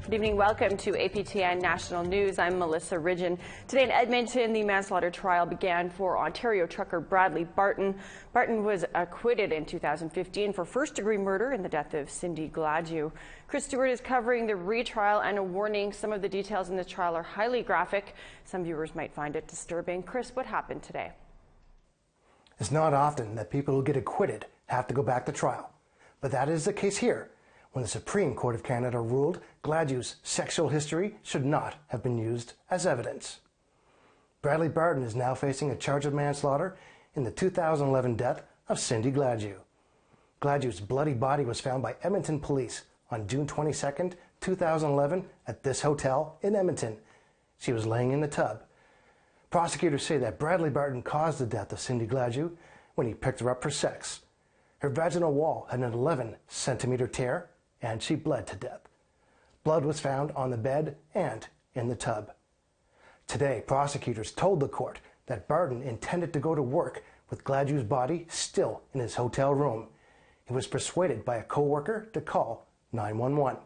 Good evening. Welcome to APTN National News. I'm Melissa Ridgen. Today in Edmonton, the manslaughter trial began for Ontario trucker Bradley Barton. Barton was acquitted in 2015 for first-degree murder in the death of Cindy Gladue. Chris Stewart is covering the retrial, and a warning: some of the details in the trial are highly graphic. Some viewers might find it disturbing. Chris, what happened today? It's not often that people who get acquitted have to go back to trial, but that is the case here, when the Supreme Court of Canada ruled Gladue's sexual history should not have been used as evidence. Bradley Barton is now facing a charge of manslaughter in the 2011 death of Cindy Gladue. Gladue's bloody body was found by Edmonton police on June 22, 2011 at this hotel in Edmonton. She was laying in the tub. Prosecutors say that Bradley Barton caused the death of Cindy Gladue when he picked her up for sex. Her vaginal wall had an 11-centimeter tear, and she bled to death. Blood was found on the bed and in the tub. Today, prosecutors told the court that Barton intended to go to work with Gladue's body still in his hotel room. He was persuaded by a co-worker to call 911.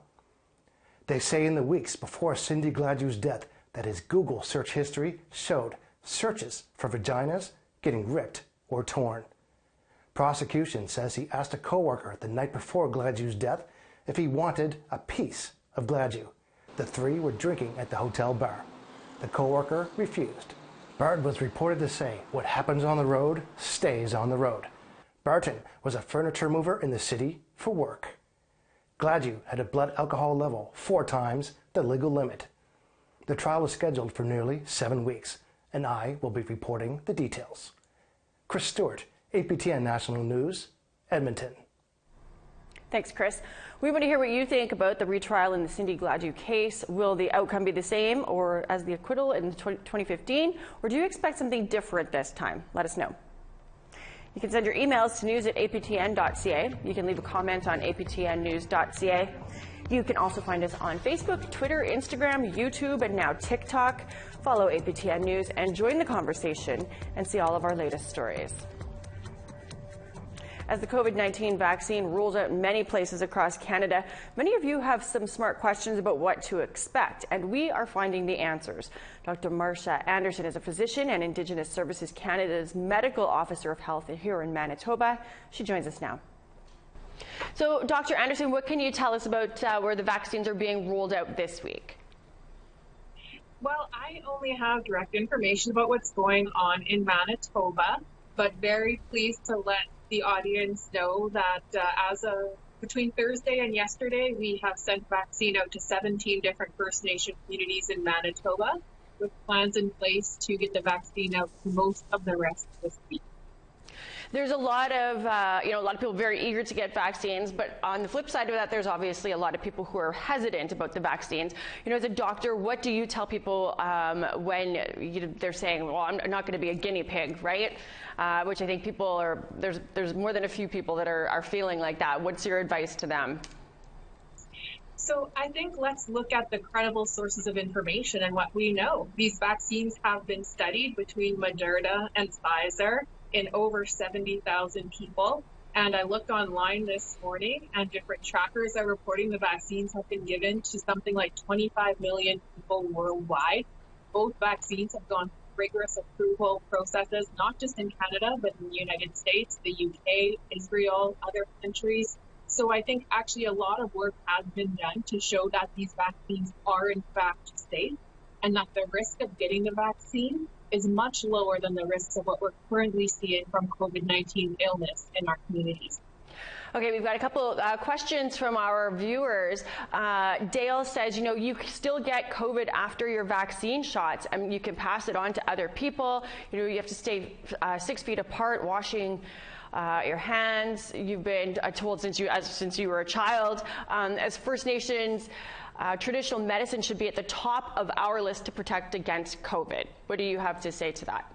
They say in the weeks before Cindy Gladue's death that his Google search history showed searches for vaginas getting ripped or torn. Prosecution says he asked a co-worker the night before Gladue's death if he wanted a piece of Gladue. The three were drinking at the hotel bar. The co-worker refused. Barton was reported to say, "What happens on the road stays on the road." Barton was a furniture mover in the city for work. Gladue had a blood alcohol level 4 times the legal limit. The trial was scheduled for nearly 7 weeks, and I will be reporting the details. Chris Stewart, APTN National News, Edmonton. Thanks, Chris. We want to hear what you think about the retrial in the Cindy Gladue case. Will the outcome be the same or as the acquittal in 2015, or do you expect something different this time? Let us know. You can send your emails to news@aptn.ca. You can leave a comment on aptnnews.ca. You can also find us on Facebook, Twitter, Instagram, YouTube, and now TikTok. Follow APTN News and join the conversation and see all of our latest stories. As the COVID-19 vaccine rolls out in many places across Canada, many of you have some smart questions about what to expect, and we are finding the answers. Dr. Marcia Anderson is a physician and Indigenous Services Canada's Medical Officer of Health here in Manitoba. She joins us now. So, Dr. Anderson, what can you tell us about where the vaccines are being rolled out this week? Well, I only have direct information about what's going on in Manitoba, but very pleased to let the audience know that as of between Thursday and yesterday, we have sent vaccine out to 17 different First Nation communities in Manitoba, with plans in place to get the vaccine out to most of the rest of this week. There's a lot of, a lot of people very eager to get vaccines, but on the flip side of that, there's obviously a lot of people who are hesitant about the vaccines. You know, as a doctor, what do you tell people when they're saying, well, I'm not going to be a guinea pig, right? Which I think people are, there's more than a few people that are feeling like that. What's your advice to them? So I think let's look at the credible sources of information and what we know. These vaccines have been studied between Moderna and Pfizer in over 70,000 people. And I looked online this morning, and different trackers are reporting the vaccines have been given to something like 25 million people worldwide. Both vaccines have gone through rigorous approval processes, not just in Canada, but in the United States, the UK, Israel, other countries. So I think actually a lot of work has been done to show that these vaccines are in fact safe, and that the risk of getting the vaccine is much lower than the risks of what we're currently seeing from COVID-19 illness in our communities. Okay, we've got a couple questions from our viewers. Dale says, you still get COVID after your vaccine shots. I mean, you can pass it on to other people. You have to stay 6 feet apart, washing your hands. You've been told since you were a child. As First Nations, traditional medicine should be at the top of our list to protect against COVID. What do you have to say to that?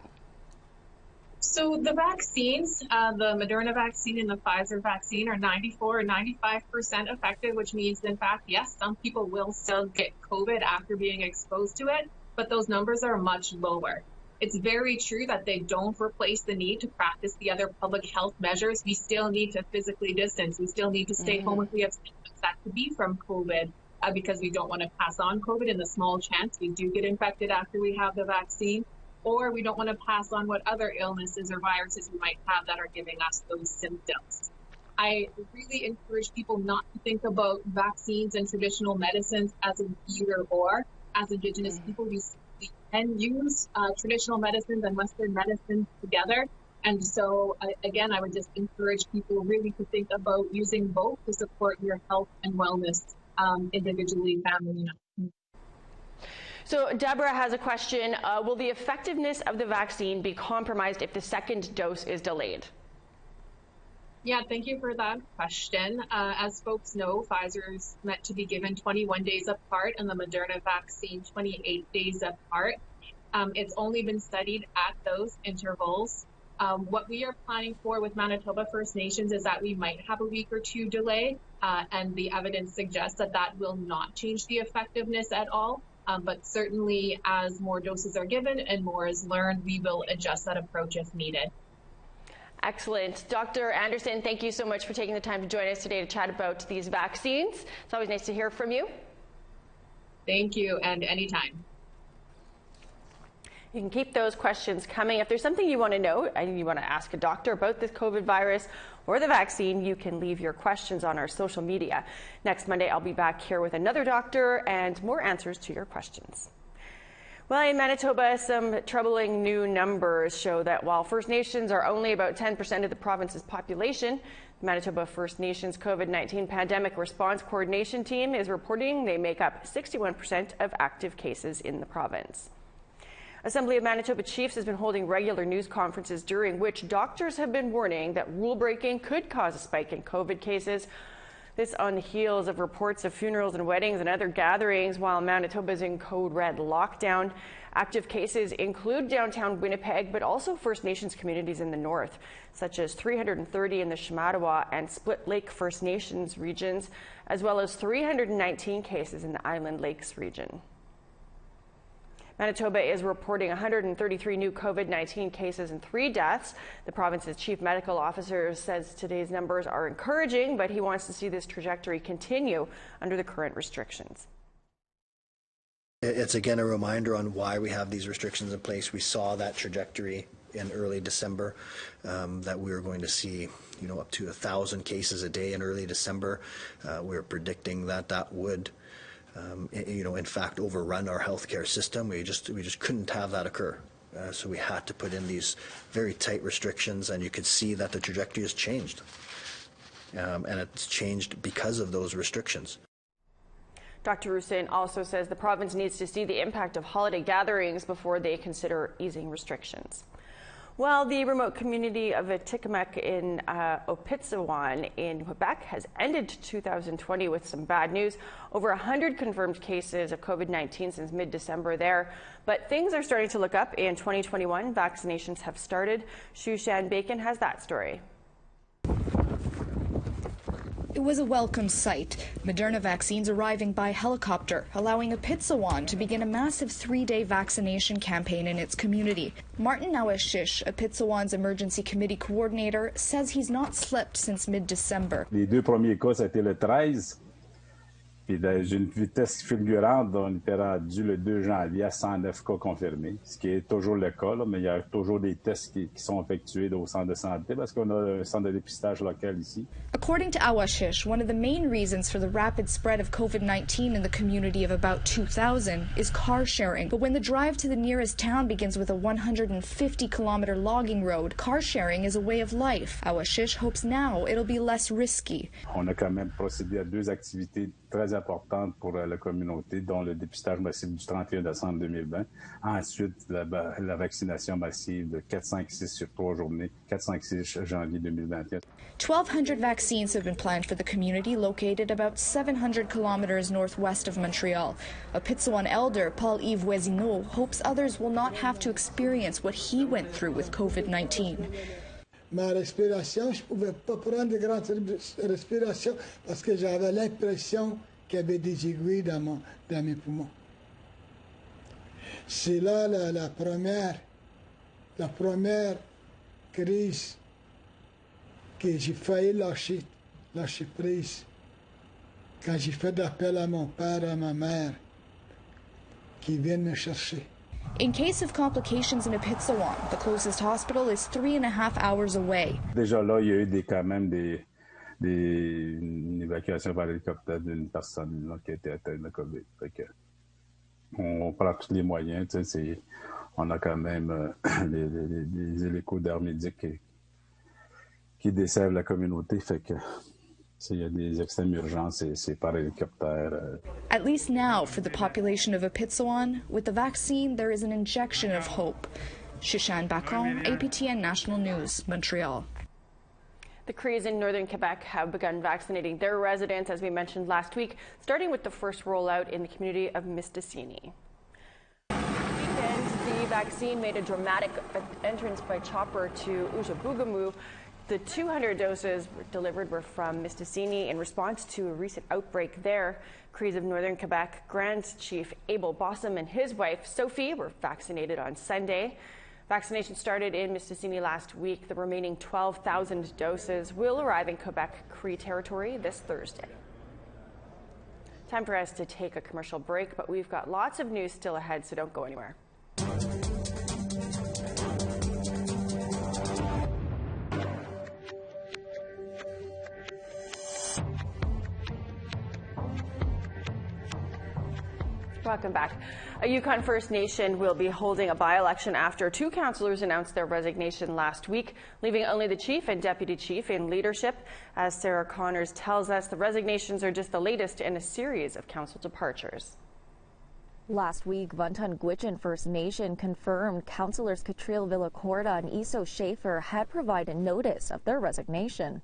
So the vaccines, the Moderna vaccine and the Pfizer vaccine are 94 or 95% effective, which means, in fact, yes, some people will still get COVID after being exposed to it, but those numbers are much lower. It's very true that they don't replace the need to practice the other public health measures. We still need to physically distance. We still need to stay home if we have symptoms that could be from COVID. because we don't want to pass on COVID in the small chance we do get infected after we have the vaccine, or we don't want to pass on what other illnesses or viruses we might have that are giving us those symptoms. I really encourage people not to think about vaccines and traditional medicines as an either or. As Indigenous people, we can use traditional medicines and Western medicines together. And so, again, I would just encourage people really to think about using both to support your health and wellness individually, family, and So Deborah has a question. Will the effectiveness of the vaccine be compromised if the second dose is delayed? Yeah, thank you for that question. As folks know, Pfizer's meant to be given 21 days apart and the Moderna vaccine 28 days apart. It's only been studied at those intervals. What we are planning for with Manitoba First Nations is that we might have a week or two delay, and the evidence suggests that that will not change the effectiveness at all. But certainly as more doses are given and more is learned, we will adjust that approach if needed. Excellent. Dr. Anderson, thank you so much for taking the time to join us today to chat about these vaccines. It's always nice to hear from you. Thank you, and anytime. You can keep those questions coming. If there's something you want to know and you want to ask a doctor about this COVID virus or the vaccine, you can leave your questions on our social media. Next Monday, I'll be back here with another doctor and more answers to your questions. Well, in Manitoba, some troubling new numbers show that while First Nations are only about 10% of the province's population, the Manitoba First Nations COVID-19 Pandemic Response Coordination Team is reporting they make up 61% of active cases in the province. Assembly of Manitoba Chiefs has been holding regular news conferences during which doctors have been warning that rule breaking could cause a spike in COVID cases. This on the heels of reports of funerals and weddings and other gatherings while Manitoba is in code red lockdown. Active cases include downtown Winnipeg, but also First Nations communities in the north, such as 330 in the Shamattawa and Split Lake First Nations regions, as well as 319 cases in the Island Lakes region. Manitoba is reporting 133 new COVID-19 cases and 3 deaths. The province's chief medical officer says today's numbers are encouraging, but he wants to see this trajectory continue under the current restrictions. It's again a reminder on why we have these restrictions in place. We saw that trajectory in early December, that we were going to see, up to 1,000 cases a day in early December. We were predicting that would in fact, overrun our healthcare system. We just couldn't have that occur. So we had to put in these very tight restrictions, and you could see that the trajectory has changed. And it's changed because of those restrictions. Dr. Roussin also says the province needs to see the impact of holiday gatherings before they consider easing restrictions. Well, the remote community of Atikamekw in Opitsawan in Quebec has ended 2020 with some bad news. Over 100 confirmed cases of COVID-19 since mid-December there. But things are starting to look up. In 2021, vaccinations have started. Shushan Bacon has that story. It was a welcome sight. Moderna vaccines arriving by helicopter, allowing Opitsawan to begin a massive 3-day vaccination campaign in its community. Martin Awashish, Opitsawan's emergency committee coordinator, says he's not slept since mid-December. Les 2 premiers cas, c'était le 13. Puis j'ai une vitesse fulgurante, on était rendu le 2 janvier à 109 cas confirmés, ce qui est toujours le cas, là, mais il y a toujours des tests qui sont effectués au centre de santé parce qu'on a un centre de dépistage local ici. According to Awashish, one of the main reasons for the rapid spread of COVID-19 in the community of about 2,000 is car sharing. But when the drive to the nearest town begins with a 150-kilometer logging road, car sharing is a way of life. Awashish hopes now it'll be less risky. On a quand même procédé à 2 activités très importantes pour la communauté, dont le dépistage massif du 31 décembre 2020. Ensuite, la vaccination massive de 4-5-6 sur 3 journées, 4-5-6 janvier 2021. 1,200 vaccines have been planned for the community located about 700 kilometers northwest of Montreal. Opitsawan elder Paul-Yves Voisineau hopes others will not have to experience what he went through with COVID-19. Ma respiration, je ne pouvais pas prendre de grandes respirations parce que j'avais l'impression qu'il y avait des aiguilles dans mes poumons. C'est là la première crise que j'ai failli lâcher prise. quand j'ai fait appel à mon père et à ma mère qui viennent me chercher. In case of complications in Apitsawan, the closest hospital is 3.5 hours away. Déjà là, il y a eu quand même une évacuation par hélicoptère d'une personne là, qui a été atteinte de COVID. Fait que on prend tous les moyens. On a quand même les hélicos d'air médic qui desservent la communauté. Fait que s'il y a des extrêmes urgences, c'est par hélicoptère. At least now, for the population of Apitsawan, with the vaccine, there is an injection of hope. Shushan Bacon, APTN National News, Montreal. The Crees in northern Quebec have begun vaccinating their residents, as we mentioned last week, starting with the first rollout in the community of Mistassini. The vaccine made a dramatic entrance by chopper to Ujabugamu. The 200 doses delivered were from Mistassini in response to a recent outbreak there. Crees of northern Quebec Grand Chief Abel Bossum and his wife Sophie were vaccinated on Sunday. Vaccination started in Mistassini last week. The remaining 12,000 doses will arrive in Quebec Cree territory this Thursday. Time for us to take a commercial break, but we've got lots of news still ahead, so don't go anywhere. Welcome back. A Yukon First Nation will be holding a by-election after two councillors announced their resignation last week, leaving only the chief and deputy chief in leadership. As Sarah Connors tells us, the resignations are just the latest in a series of council departures. Last week, Vantan Gwich'in First Nation confirmed councillors Catriel Villacorta and Iso Schaefer had provided notice of their resignation.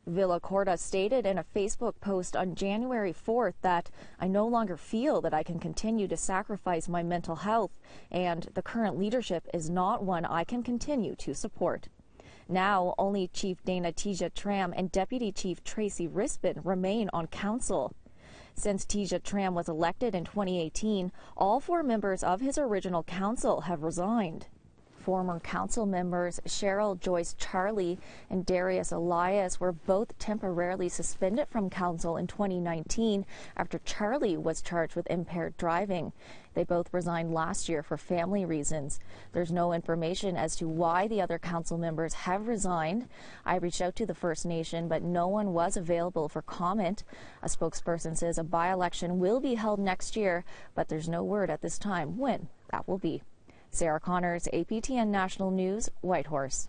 Villacorta stated in a Facebook post on January 4th that I no longer feel that I can continue to sacrifice my mental health, and the current leadership is not one I can continue to support. Now, only Chief Dana Tija Tram and Deputy Chief Tracy Rispin remain on council. Since Tija Tram was elected in 2018, all four members of his original council have resigned. Former council members Cheryl Joyce Charlie and Darius Elias were both temporarily suspended from council in 2019 after Charlie was charged with impaired driving. They both resigned last year for family reasons. There's no information as to why the other council members have resigned. I reached out to the First Nation, but no one was available for comment. A spokesperson says a by-election will be held next year, but there's no word at this time when that will be. Sarah Connors, APTN National News, Whitehorse.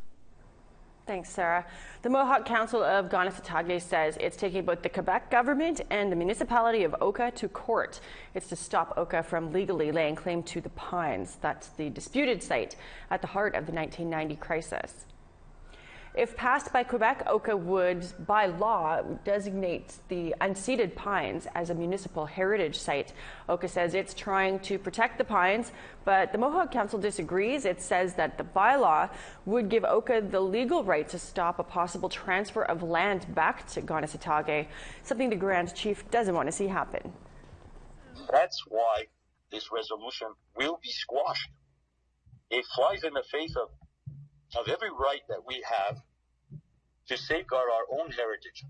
Thanks, Sarah. The Mohawk Council of Gonasatage says it's taking both the Quebec government and the municipality of Oka to court. It's to stop Oka from legally laying claim to the Pines. That's the disputed site at the heart of the 1990 crisis. If passed by Quebec, Oka would, by law, designate the unceded Pines as a municipal heritage site. Oka says it's trying to protect the Pines, but the Mohawk Council disagrees. It says that the bylaw would give Oka the legal right to stop a possible transfer of land back to Gonasatage, something the Grand Chief doesn't want to see happen. That's why this resolution will be squashed. It flies in the face of every right that we have to safeguard our own heritage,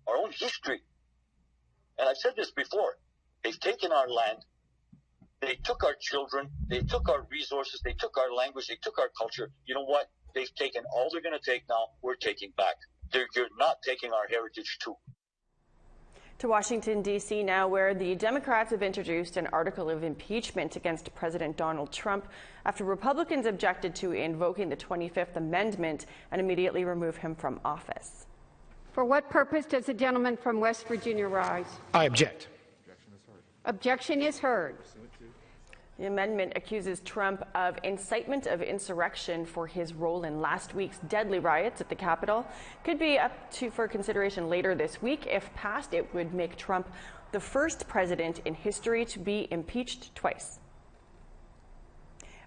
our own history. And I've said this before. They've taken our land. They took our children. They took our resources. They took our language. They took our culture. You know what? They've taken all they're going to take now. We're taking back. You're not taking our heritage too. To Washington, D.C. now, where the Democrats have introduced an article of impeachment against President Donald Trump after Republicans objected to invoking the 25th Amendment and immediately remove him from office. For what purpose does the gentleman from West Virginia rise? I object. Objection is heard. The amendment accuses Trump of incitement of insurrection for his role in last week's deadly riots at the Capitol. Could be up for consideration later this week. If passed, it would make Trump the first president in history to be impeached twice.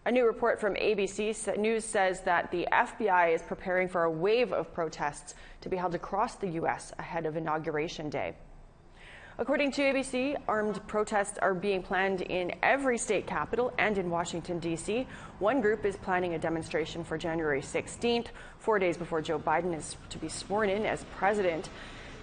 A new report from ABC News says that the FBI is preparing for a wave of protests to be held across the U.S. ahead of Inauguration Day. According to ABC, armed protests are being planned in every state capital and in Washington, D.C. One group is planning a demonstration for January 16th, 4 days before Joe Biden is to be sworn in as president.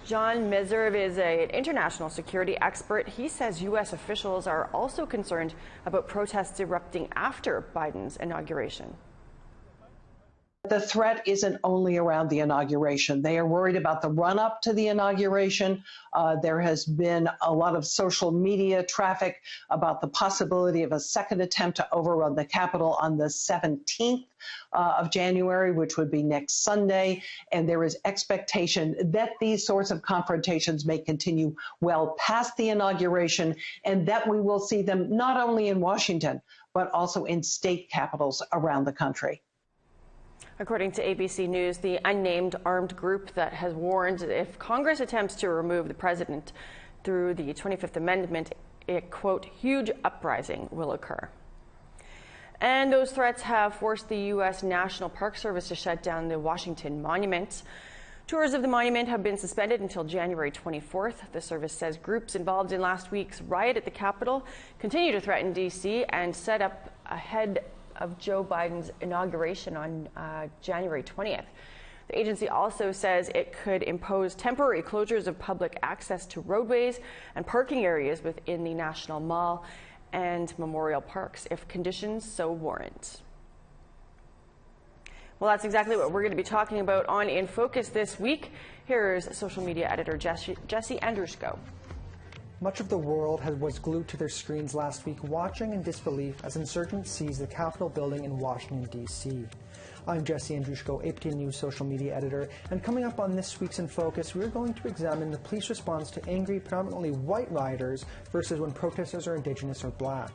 John Meserve is an international security expert. He says U.S. officials are also concerned about protests erupting after Biden's inauguration. The threat isn't only around the inauguration. They are worried about the run-up to the inauguration. There has been a lot of social media traffic about the possibility of a second attempt to overrun the Capitol on the 17th of January, which would be next Sunday. And there is expectation that these sorts of confrontations may continue well past the inauguration, and that we will see them not only in Washington, but also in state capitals around the country. According to ABC News, the unnamed armed group that has warned if Congress attempts to remove the president through the 25th Amendment, a, quote, huge uprising will occur. And those threats have forced the U.S. National Park Service to shut down the Washington Monument. Tours of the monument have been suspended until January 24th. The service says groups involved in last week's riot at the Capitol continue to threaten D.C. and set up ahead of Joe Biden's inauguration on January 20th. The agency also says it could impose temporary closures of public access to roadways and parking areas within the National Mall and Memorial Parks if conditions so warrant. Well, that's exactly what we're going to be talking about on In Focus this week. Here's social media editor Jesse Andrushko. Much of the world was glued to their screens last week, watching in disbelief as insurgents seized the Capitol building in Washington, D.C. I'm Jesse Andrushko, APTN News social media editor, and coming up on this week's In Focus, we're going to examine the police response to angry, predominantly white rioters versus when protesters are Indigenous or Black.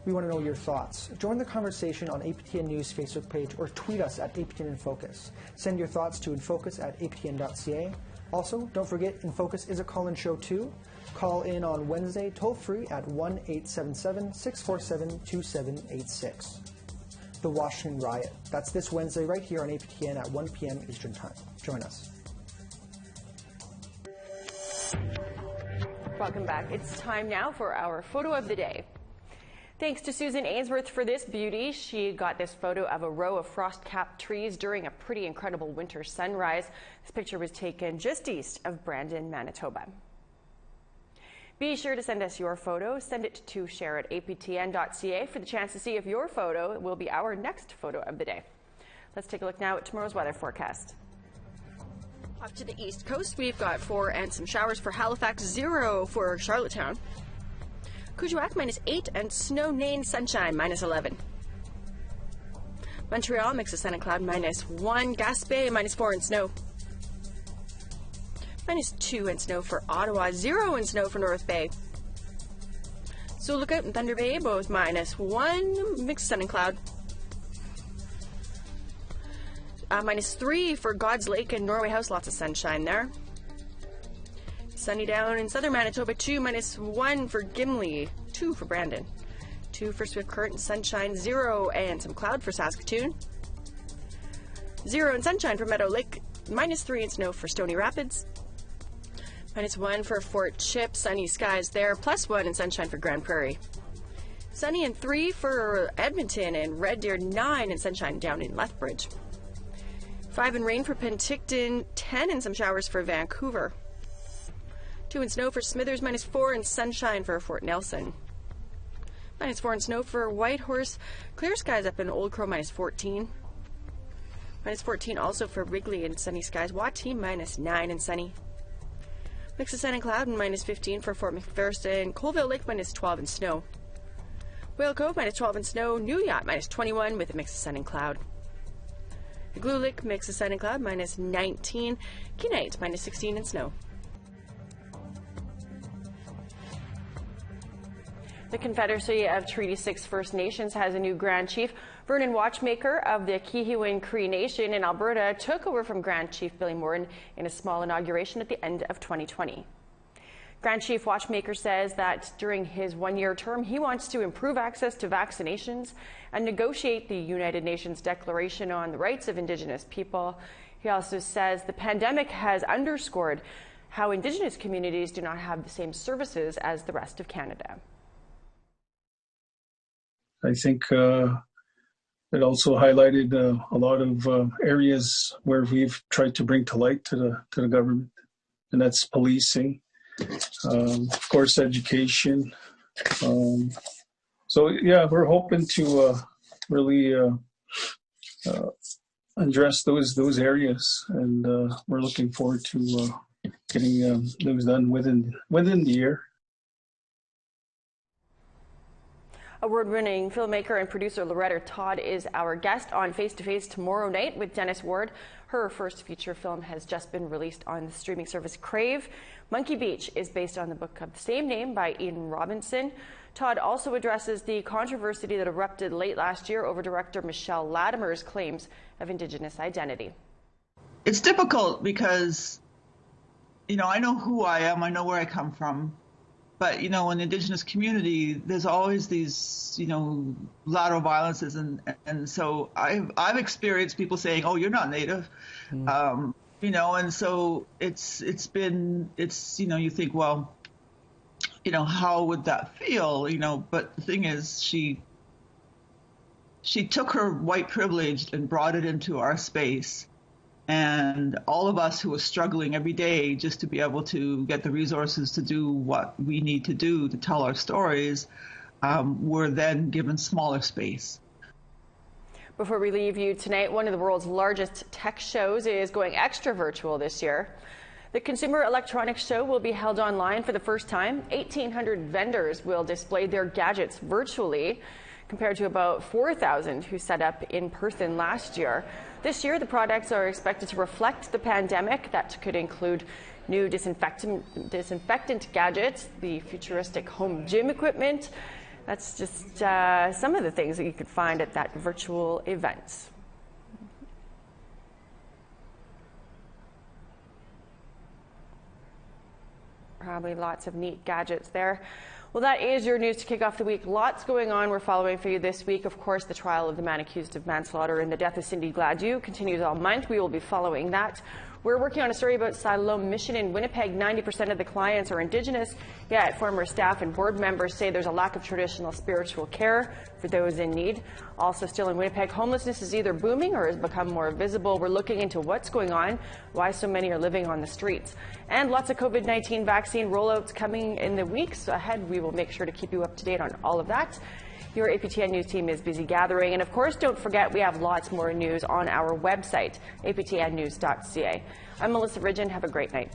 We want to know your thoughts. Join the conversation on APTN News Facebook page or tweet us at APTN In Focus. Send your thoughts to infocus@aptn.ca. Also, don't forget, In Focus is a call-in show too. Call in on Wednesday, toll-free at 1-877-647-2786. The Washington Riot. That's this Wednesday right here on APTN at 1 p.m. Eastern Time. Join us. Welcome back. It's time now for our photo of the day. Thanks to Susan Ainsworth for this beauty. She got this photo of a row of frost-capped trees during a pretty incredible winter sunrise. This picture was taken just east of Brandon, Manitoba. Be sure to send us your photo. Send it to share@aptn.ca for the chance to see if your photo will be our next photo of the day. Let's take a look now at tomorrow's weather forecast. Off to the east coast, we've got 4 and some showers for Halifax, 0 for Charlottetown. Kuujjuaq -8 and snow, Nain, sunshine -11. Montreal, mix of sun and cloud -1. Gaspé -4 and snow. -2 and snow for Ottawa, 0 and snow for North Bay. So Lookout and Thunder Bay, both -1, mix of sun and cloud. -3 for God's Lake and Norway House, lots of sunshine there. Sunny down in southern Manitoba, 2, -1 for Gimli, 2 for Brandon. 2 for Swift Current and sunshine, 0 and some cloud for Saskatoon. 0 and sunshine for Meadow Lake, -3 and snow for Stony Rapids. -1 for Fort Chip, sunny skies there, +1 and sunshine for Grand Prairie. Sunny and 3 for Edmonton and Red Deer, 9 and sunshine down in Lethbridge. 5 and rain for Penticton, 10 and some showers for Vancouver. 2 and snow for Smithers, -4 and sunshine for Fort Nelson. -4 and snow for Whitehorse, clear skies up in Old Crow, -14. -14 also for Wrigley and sunny skies. Wattie, -9 and sunny. Mix of sun and cloud and -15 for Fort McPherson. Colville Lake, -12 and snow. Whale Cove, -12 and snow. New Yacht, -21 with a mix of sun and cloud. The Glue Lake, mix of sun and cloud, -19. Kenite, -16 and snow. The Confederacy of Treaty 6 First Nations has a new Grand Chief. Vernon Watchmaker of the Kihiwin Cree Nation in Alberta took over from Grand Chief Billy Morin in a small inauguration at the end of 2020. Grand Chief Watchmaker says that during his one-year term, he wants to improve access to vaccinations and negotiate the United Nations Declaration on the Rights of Indigenous People. He also says the pandemic has underscored how Indigenous communities do not have the same services as the rest of Canada. I think it also highlighted a lot of areas where we've tried to bring to light to the government. and that's policing, of course, education. So yeah, we're hoping to really address those areas, and we're looking forward to getting those done within the year. Award-winning filmmaker and producer Lorena Todd is our guest on Face to Face tomorrow night with Dennis Ward. Her first feature film has just been released on the streaming service Crave. Monkey Beach is based on the book of the same name by Ian Robinson. Todd also addresses the controversy that erupted late last year over director Michelle Latimer's claims of Indigenous identity. It's difficult because, I know who I am, I know where I come from. But, in the Indigenous community, there's always these, lateral violences. And so I've experienced people saying, oh, you're not Native, and so it's you think, well, how would that feel, but the thing is, she took her white privilege and brought it into our space. And all of us who are struggling every day just to be able to get the resources to do what we need to do to tell our stories, were then given smaller space. Before we leave you tonight, one of the world's largest tech shows is going extra virtual this year. The Consumer Electronics Show will be held online for the first time. 1,800 vendors will display their gadgets virtually, compared to about 4,000 who set up in person last year. This year, the products are expected to reflect the pandemic. That could include new disinfectant gadgets, the futuristic home gym equipment. That's just some of the things that you could find at that virtual event. Probably lots of neat gadgets there. Well, that is your news to kick off the week. Lots going on we're following for you this week. Of course, the trial of the man accused of manslaughter and the death of Cindy Gladue continues all month. We will be following that. We're working on a story about Siloam Mission in Winnipeg. 90% of the clients are Indigenous, yet former staff and board members say there's a lack of traditional spiritual care for those in need. Also still in Winnipeg, homelessness is either booming or has become more visible. We're looking into what's going on, why so many are living on the streets. And lots of COVID-19 vaccine rollouts coming in the weeks ahead. We will make sure to keep you up to date on all of that. Your APTN News team is busy gathering. And of course, don't forget, we have lots more news on our website, aptnnews.ca. I'm Melissa Ridgen. Have a great night.